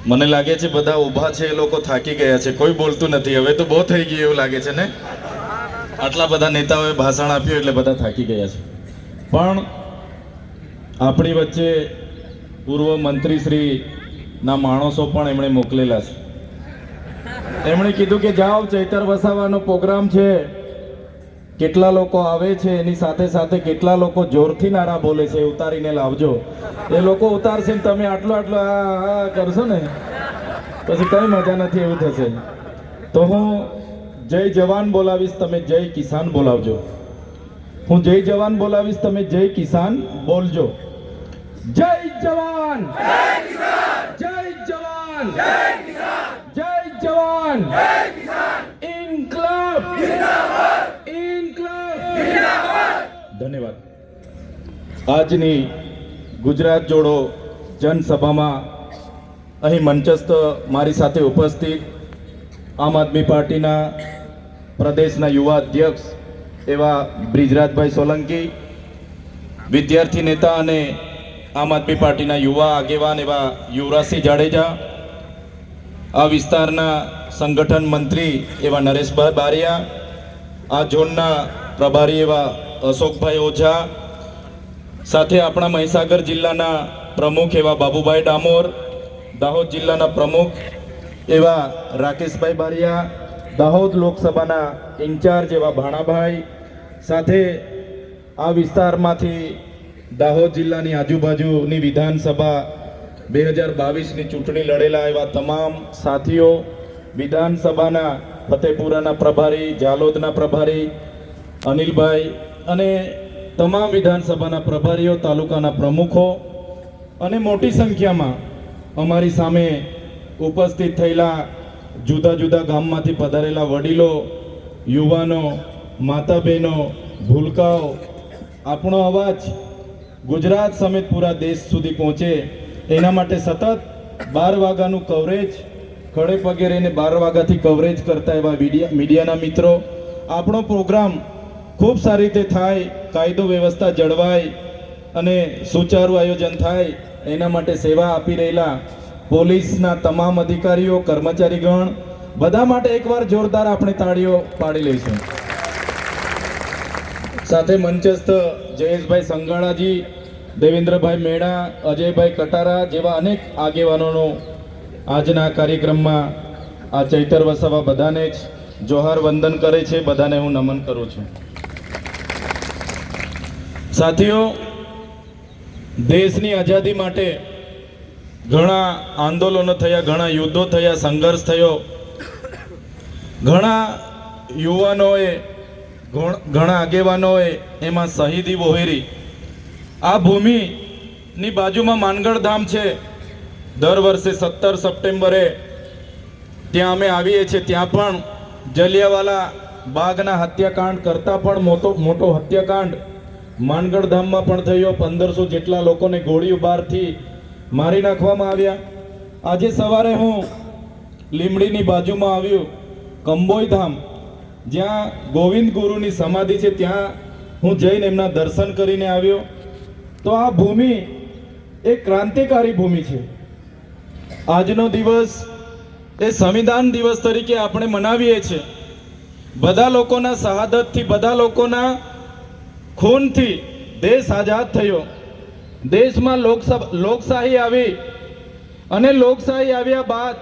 મને લાગે છે બધા ઊભા છે એ લોકો થાકી ગયા છે, કોઈ બોલતું નથી. હવે તો બહુ થઈ ગયું એવું લાગે છે ને. આટલા બધા નેતાઓએ ભાષણ આપ્યું એટલે બધા થાકી ગયા છે. પણ આપણી વચ્ચે પૂર્વ મંત્રીશ્રીના માણસો પણ એમણે મોકલેલા છે. એમણે કીધું કે જાઓ, ચૈતર વસાવાનો પ્રોગ્રામ છે, કેટલા લોકો આવે છે એની સાથે સાથે કેટલા લોકો જોરથી નારા બોલે છે ઉતારીને લાવજો. એ લોકો ઉતારશે ને તમે આટલો આટલો આ કરશો ને પછી કઈ મજા નથી, એવું થશે. તો હું જય જવાન બોલાવીશ, તમે જય કિસાન બોલાવજો. હું જય જવાન બોલાવીશ, તમે જય કિસાન બોલજો. જય જવાન, જય જવાન, જય જવાન, ઇન્કલાબ, ધન્યવાદ. આજની ગુજરાત જોડો જનસભામાં અહીં મંચસ્થ મારી સાથે ઉપસ્થિત આમ આદમી પાર્ટીના પ્રદેશના યુવા અધ્યક્ષ એવા બ્રિજરાજભાઈ સોલંકી, વિદ્યાર્થી નેતા અને આમ આદમી પાર્ટીના યુવા આગેવાન એવા યુવરાજસિંહ જાડેજા, આ વિસ્તારના સંગઠન મંત્રી એવા નરેશભાઈ બારિયા, આ ઝોનના પ્રભારી એવા અશોકભાઈ ઓઝા, સાથે આપણા મહીસાગર જિલ્લાના પ્રમુખ એવા બાબુભાઈ ડામોર, દાહોદ જિલ્લાના પ્રમુખ એવા રાકેશભાઈ બારિયા, દાહોદ લોકસભાના ઇન્ચાર્જ એવા ભાણાભાઈ, સાથે આ વિસ્તારમાંથી દાહોદ જિલ્લાની આજુબાજુની વિધાનસભા 2022ની ચૂંટણી લડેલા એવા તમામ સાથીઓ, વિધાનસભાના ફતેપુરાના પ્રભારી, જાલોદના પ્રભારી અનિલભાઈ અને તમામ વિધાનસભાના પ્રભારીઓ, તાલુકાના પ્રમુખો અને મોટી સંખ્યામાં અમારી સામે ઉપસ્થિત થયેલા જુદા જુદા ગામમાંથી પધારેલા વડીલો, યુવાનો, માતા બહેનો, ભૂલકાઓ, આપણો અવાજ ગુજરાત સમેત પૂરા દેશ સુધી પહોંચે એના માટે સતત 12 વાગ્યાનું કવરેજ, ખડે પગે રહીને 12 વાગ્યાથી કવરેજ કરતા એવા મીડિયાના મિત્રો, આપણો પ્રોગ્રામ ખૂબ સારી રીતે થાય, કાયદો વ્યવસ્થા જળવાય અને સુચારું આયોજન થાય એના માટે સેવા આપી રહેલા પોલીસના તમામ અધિકારીઓ, કર્મચારીગણ બધા માટે એકવાર જોરદાર આપણે તાળીઓ પાડી લઈશું. સાથે મંચસ્થ જયેશભાઈ સંગાળાજી, દેવેન્દ્રભાઈ મેડા, અજયભાઈ કટારા જેવા અનેક આગેવાનોનો આજના કાર્યક્રમમાં આ ચૈતર વસાવા બધાને જ જોહાર વંદન કરે છે, બધાને હું નમન કરું છું. સાથીઓ, દેશની આઝાદી માટે ઘણા આંદોલનો થયા, ઘણા યુદ્ધો થયા, સંઘર્ષ થયો, ઘણા યુવાનોએ, ઘણા આગેવાનોએ એમાં શહીદી વહોરી. આ ભૂમિની બાજુમાં માનગઢ ધામ છે. દર વર્ષે 17 સપ્ટેમ્બરે ત્યાં અમે આવીએ છીએ. ત્યાં પણ જલિયાવાલા બાગના હત્યાકાંડ કરતાં પણ મોટો હત્યાકાંડ માનગઢ ધામમાં પણ થયો. 1500 જેટલા લોકોને ગોળીઓ બારથી મારી નાખવામાં આવ્યા. આજે સવારે હું લીમડીની બાજુમાં આવ્યું કંબોઈ ધામ, જ્યાં ગોવિંદ ગુરુની સમાધિ છે, ત્યાં હું જઈને એમના દર્શન કરીને આવ્યો. તો આ ભૂમિ એક ક્રાંતિકારી ભૂમિ છે. આજનો દિવસ એ સંવિધાન દિવસ તરીકે આપણે મનાવીએ છીએ. બધા લોકોના શહાદતથી, બધા લોકોના ખૂનથી દેશ આઝાદ થયો. દેશમાં લોકશાહી આવી અને લોકશાહી આવ્યા બાદ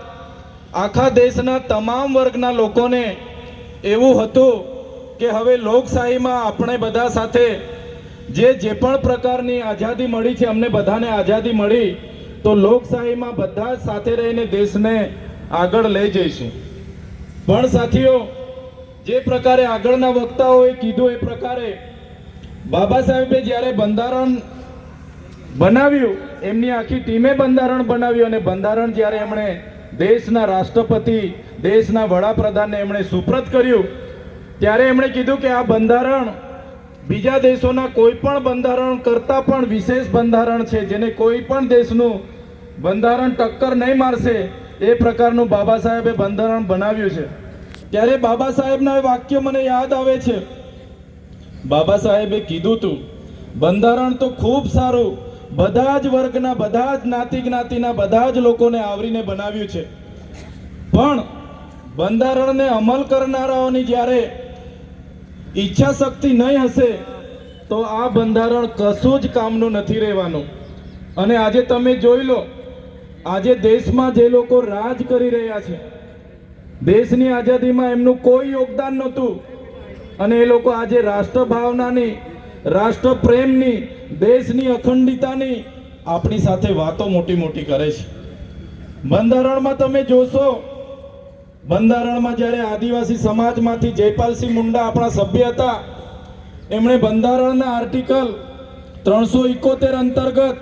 આખા દેશના તમામ વર્ગના લોકોને એવું હતું કે હવે લોકશાહીમાં આપણે બધા સાથે જે પણ પ્રકારની આઝાદી મળી છે, અમને બધાને આઝાદી મળી, તો લોકશાહીમાં બધા જ સાથે રહીને દેશને આગળ લઈ જઈશું. પણ સાથીઓ, જે પ્રકારે આગળના વક્તાઓએ કીધું એ પ્રકારે બાબા સાહેબે જ્યારે બંધારણ બનાવ્યું, એમની આખી ટીમે બંધારણ બનાવ્યું અને બંધારણ જ્યારે એમણે દેશના રાષ્ટ્રપતિ, દેશના વડાપ્રધાનને એમણે સુપ્રત કર્યું, ત્યારે એમણે કીધું કે આ બંધારણ બીજા દેશોના કોઈ પણ બંધારણ કરતાં પણ વિશેષ બંધારણ છે, જેને કોઈ પણ દેશનું બંધારણ ટક્કર નહીં મારશે એ પ્રકારનું બાબા સાહેબે બંધારણ બનાવ્યું છે. ત્યારે બાબા સાહેબના વાક્ય મને યાદ આવે છે. બાબા સાહેબે કીધું હતું બંધારણ તો ખૂબ સારું, બધા જ વર્ગના, બધા જ જ્ઞાતિ જ્ઞાતિના બધા જ લોકોને આવરીને બનાવ્યું છે. પણ બંધારણને અમલ કરનારાઓની જ્યારે ઈચ્છા શક્તિ નહીં હશે તો આ બંધારણ કશું જ કામનું નથી રહેવાનું. અને આજે તમે જોઈ લો, આજે દેશમાં જે લોકો રાજ કરી રહ્યા છે, દેશની આઝાદીમાં એમનું કોઈ યોગદાન નહોતું, અને એ લોકો આજે રાષ્ટ્રભાવનાની, રાષ્ટ્રપ્રેમની, દેશની અખંડિતતાની આપણી સાથે વાતો મોટી મોટી કરે છે. બંધારણમાં તમે જોશો, બંધારણમાં જ્યારે આદિવાસી સમાજમાંથી જયપાલસિંહ મુંડા આપણા સભ્ય હતા, એમણે બંધારણના આર્ટિકલ 371 અંતર્ગત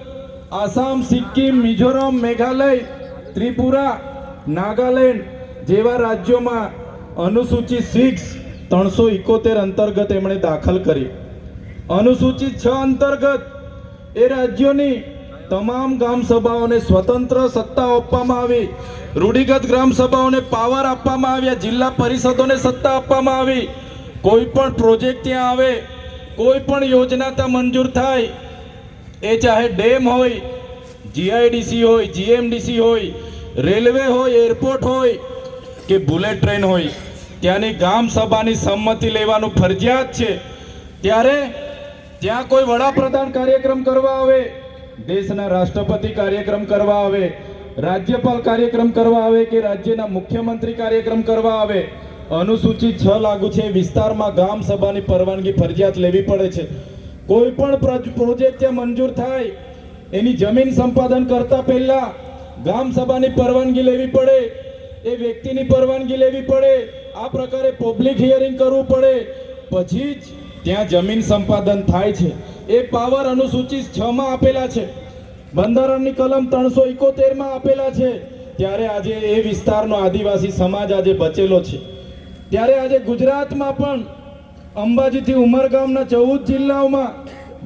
આસામ, સિક્કિમ, મિઝોરમ, મેઘાલય, ત્રિપુરા, નાગાલેન્ડ જેવા રાજ્યોમાં અનુસૂચિત 371 અંતર્ગત એમણે દાખલ કરી. અનુસૂચિત 6 અંતર્ગત એ રાજ્યોની તમામ ગ્રામ સભાઓને સ્વતંત્ર સત્તા આપવામાં આવી, રૂઢિગત ગ્રામ સભાઓને પાવર આપવામાં આવ્યા, જિલ્લા પરિષદોને સત્તા આપવામાં આવી. કોઈ પણ પ્રોજેક્ટ ત્યાં આવે, કોઈ પણ યોજના ત્યાં મંજૂર થાય, એ ચાહે ડેમ હોય, જીઆઈડીસી હોય, જીએમડીસી હોય, રેલવે હોય, એરપોર્ટ હોય કે બુલેટ ટ્રેન હોય, ત્યાંની ગ્રામ સભાની સંમતિ લેવાનું ફરજિયાત છે. ત્યારે ત્યાં કોઈ વડાપ્રધાન કાર્યક્રમ કરવા આવે, દેશના રાષ્ટ્રપતિ કાર્યક્રમ કરવા આવે, રાજ્યપાલ કાર્યક્રમ કરવા આવે કે રાજ્યના મુખ્યમંત્રી કાર્યક્રમ કરવા આવે, અનુસૂચિત 6 લાગુ છે. વિસ્તારમાં ગ્રામ સભાની પરવાનગી ફરજિયાત લેવી પડે છે. કોઈ પણ પ્રોજેક્ટ ત્યાં મંજૂર થાય, એની જમીન સંપાદન કરતા પહેલા ગ્રામ સભાની પરવાનગી લેવી પડે, એ વ્યક્તિની પરવાનગી લેવી પડે, આ પ્રકારે પબ્લિક હિયરિંગ કરવું પડે, પછી જ ત્યાં જમીન સંપાદન થાય છે. એ પાવર અનુસૂચિત 6 માં આપેલા છે, બંધારણની કલમ 371 માં આપેલા છે. ત્યારે આજે એ વિસ્તારનો આદિવાસી સમાજ આજે બચેલો છે. ત્યારે આજે ગુજરાતમાં પણ અંબાજીથી ઉમરગામના 14 જિલ્લાઓમાં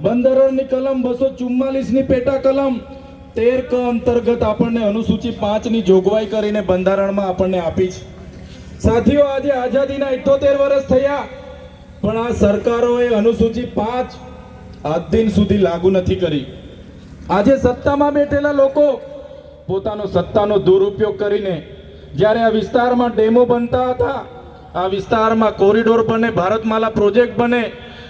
બંધારણની કલમ 244ની પેટા કલમ 13 ક અંતર્ગત આપણને અનુસૂચિત 5 ની જોગવાઈ કરીને બંધારણમાં આપણને આપી છે. સાથીઓ, આજે આઝાદીના 78 વર્ષ થયા, પણ આ સરકારોએ અનુસૂચિત 5 આજ દિન સુધી લાગુ નથી કરી. આજે સત્તામાં બેઠેલા લોકો પોતાનો સત્તાનો દુરુપયોગ કરીને જ્યારે આ વિસ્તારમાં ડેમો બનતા હતા, આ વિસ્તારમાં કોરિડોર બને, ભારતમાલા પ્રોજેક્ટ બને,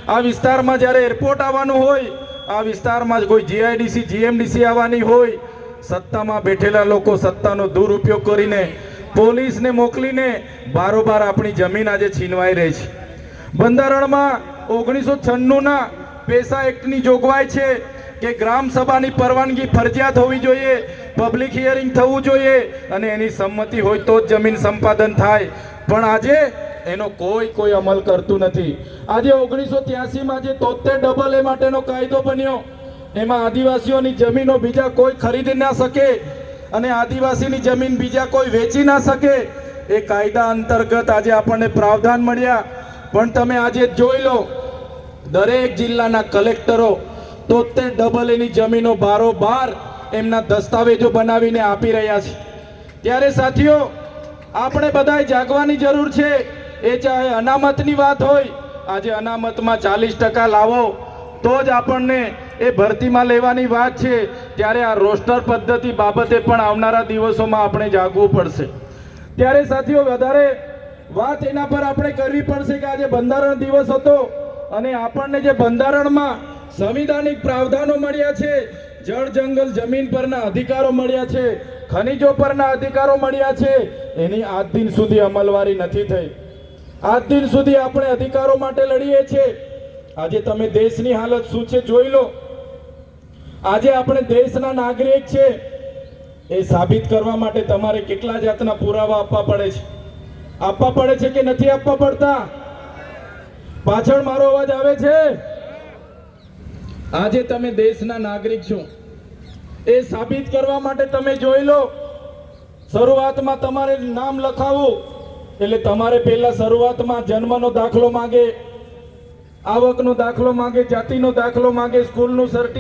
આ વિસ્તારમાં જ્યારે એરપોર્ટ આવવાનું હોય, આ વિસ્તારમાં જ કોઈ જીઆઈડીસી, જીએમડીસી આવવાની હોય, સત્તામાં બેઠેલા લોકો સત્તાનો દુરુપયોગ કરીને પોલીસને મોકલીને બારોબાર આપણી જમીન આજે છીનવાઈ રહી છે. બંધારણમાં 1996ના પેસા એક્ટની જોગવાઈ છે કે ગ્રામ સભાની પરવાનગી ફરજિયાત હોવી જોઈએ, પબ્લિક હિયરિંગ થવું જોઈએ અને એની સંમતિ હોય તો જ જમીન સંપાદન થાય. પણ આજે એનો કોઈ અમલ કરતું નથી. આજે 1983માં જે 73 AA માટેનો કાયદો બન્યો, એમાં આદિવાસીઓની જમીનો બીજા કોઈ ખરીદી ના શકે અને આદિવાસીની જમીન બીજા કોઈ વેચી ના શકે, એ કાયદા અંતર્ગત આજે આપણને પ્રાવધાન મળ્યા. પણ તમે આજે જોઈ લો, દરેક જિલ્લાના કલેક્ટરો 73 AAની જમીનો બારોબાર એમના દસ્તાવેજો બનાવીને આપી રહ્યા છે. ત્યારે સાથીઓ, આપણે બધાએ જાગવાની જરૂર છે. એ ચાહે અનામતની વાત હોય, આજે અનામતમાં 40% લાવો તો જ આપણને એ ભરતીમાં લેવાની વાત છે. ત્યારે આ રોસ્ટર પદ્ધતિ બાબતે પણ આવનારા દિવસોમાં આપણે જાગવું પડશે. ત્યારે સાથીઓ, વધારે વાત એના પર આપણે કરવી પડશે કે આજે બંધારણ દિવસ હતો અને આપણને જે બંધારણમાં સંવિધાનિક પ્રાવધાનો મળ્યા છે, જળ જંગલ જમીન પરના અધિકારો મળ્યા છે, ખનિજો પરના અધિકારો મળ્યા છે, એની આજ દિન સુધી અમલવારી નથી થઈ. આજ દિન સુધી આપણે અધિકારો માટે લડીએ છીએ. આજે તમે દેશની હાલત શું છે જોઈ લો. આજે આપણે દેશના નાગરિક છે એ સાબિત કરવા માટે તમારે કેટલા જાતના પુરાવા આપવા પડે છે? આપવા પડે છે કે નથી આપવા પડતા? પાછળ મારો અવાજ આવે છે? આજે તમે દેશના નાગરિક છો એ સાબિત કરવા માટે તમે જોઈ લો, શરૂઆતમાં તમારે નામ લખાવવું એટલે તમારે પહેલા શરૂઆતમાં જન્મનો દાખલો માંગે, આવકનો દાખલો માંગે, જાતિનો દાખલો માંગે, સ્કૂલનું સર્ટિફિકેટ